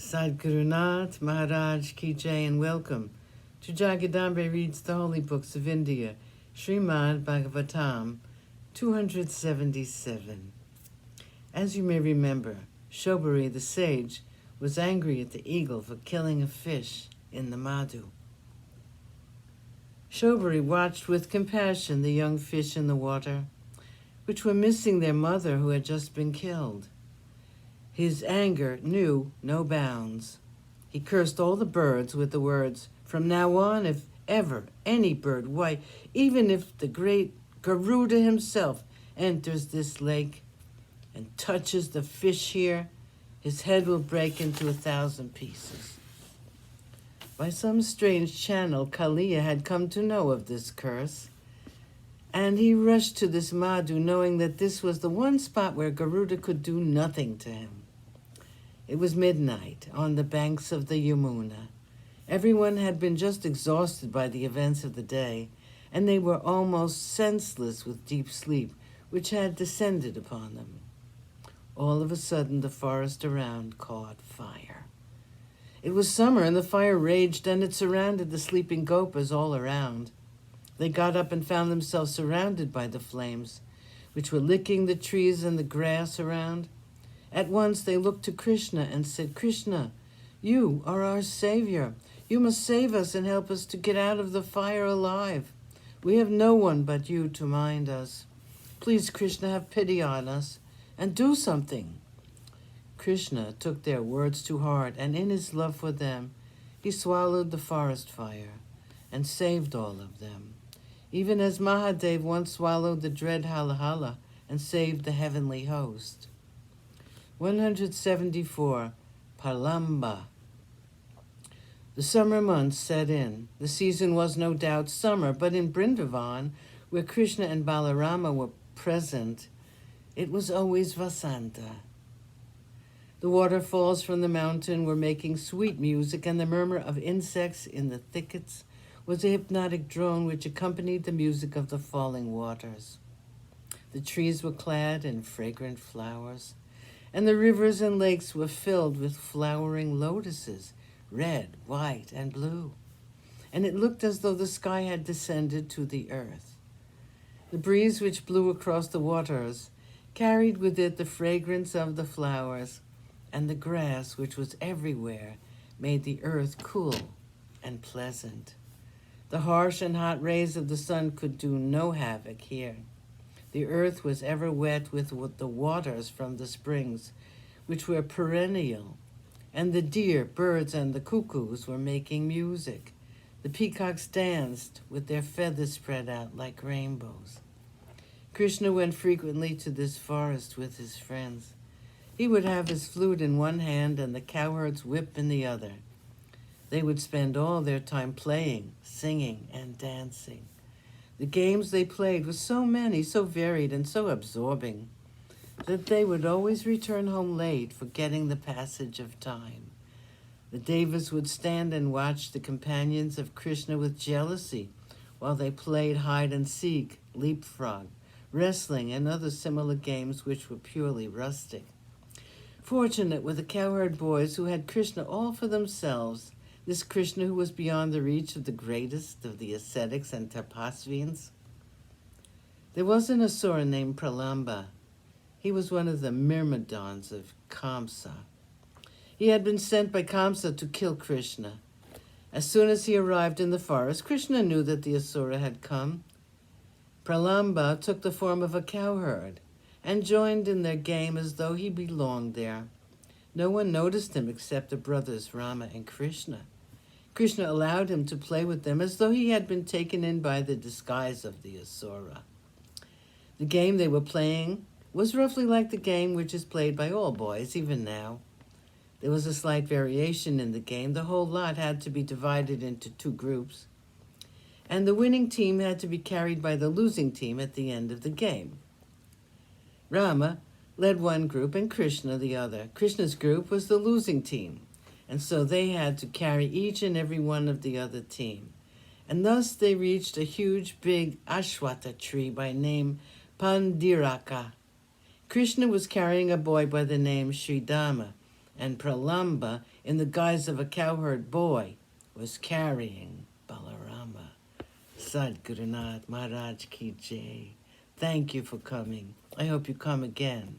Sadhgurunath Maharaj Ki Jai, and welcome to Jagadambe Reads the Holy Books of India, ShrimadBhagavatam277. As you may remember, Shobari the sage was angry at the eagle for killing a fish in the Madhu. Shobari watched with compassion the young fish in the water, which were missing their mother who had just been killed. His anger knew no bounds. He cursed all the birds with the words, "From now on, if ever any bird, why, even if the great Garuda himself enters this lake and touches the fish here, his head will break into 1,000 pieces." By some strange channel, Kaliya had come to know of this curse, and he rushed to this Madhu, knowing that this was the one spot where Garuda could do nothing to him. It was midnight on the banks of the Yamuna. Everyone had been just exhausted by the events of the day, and they were almost senseless with deep sleep, which had descended upon them. All of a sudden, the forest around caught fire. It was summer, and the fire raged, and it surrounded the sleeping gopas all around. They got up and found themselves surrounded by the flames, which were licking the trees and the grass around. At once they looked to Krishna and said, "Krishna, you are our savior. You must save us and help us to get out of the fire alive. We have no one but you to mind us. Please, Krishna, have pity on us and do something." Krishna took their words to heart, and in his love for them, he swallowed the forest fire and saved all of them, even as Mahadev once swallowed the dread Halahala and saved the heavenly host. 174. Palamba. The summer months set in. The season was no doubt summer, but in Vrindavan, where Krishna and Balarama were present, it was always Vasanta. The waterfalls from the mountain were making sweet music, and the murmur of insects in the thickets was a hypnotic drone which accompanied the music of the falling waters. The trees were clad in fragrant flowers, and the rivers and lakes were filled with flowering lotuses, red, white, and blue, and it looked as though the sky had descended to the earth. The breeze which blew across the waters carried with it the fragrance of the flowers, and the grass, which was everywhere, made the earth cool and pleasant. The harsh and hot rays of the sun could do no havoc here. The earth was ever wet with the waters from the springs, which were perennial, and the deer, birds, and the cuckoos were making music. The peacocks danced with their feathers spread out like rainbows. Krishna went frequently to this forest with his friends. He would have his flute in one hand and the cowherd's whip in the other. They would spend all their time playing, singing, and dancing. The games they played were so many, so varied, and so absorbing that they would always return home late, forgetting the passage of time. The Devas would stand and watch the companions of Krishna with jealousy while they played hide and seek, leapfrog, wrestling, and other similar games which were purely rustic. Fortunate were the cowherd boys who had Krishna all for themselves, this Krishna who was beyond the reach of the greatest of the ascetics and tapasvins. There was an asura named Pralamba. He was one of the myrmidons of Kamsa. He had been sent by Kamsa to kill Krishna. As soon as he arrived in the forest, Krishna knew that the asura had come. Pralamba took the form of a cowherd and joined in their game as though he belonged there. No one noticed him except the brothers Rama and Krishna. Krishna allowed him to play with them as though he had been taken in by the disguise of the asura. The game they were playing was roughly like the game which is played by all boys, even now. There was a slight variation in the game. The whole lot had to be divided into 2 groups, and the winning team had to be carried by the losing team at the end of the game. Rama led one group and Krishna the other. Krishna's group was the losing team, and so they had to carry each and every one of the other team. And thus they reached a huge, big ashwata tree by name Pandiraka. Krishna was carrying a boy by the name Sridama, and Pralamba, in the guise of a cowherd boy, was carrying Balarama. Sadhgurunath Maharaj Ki Jai. Thank you for coming. I hope you come again.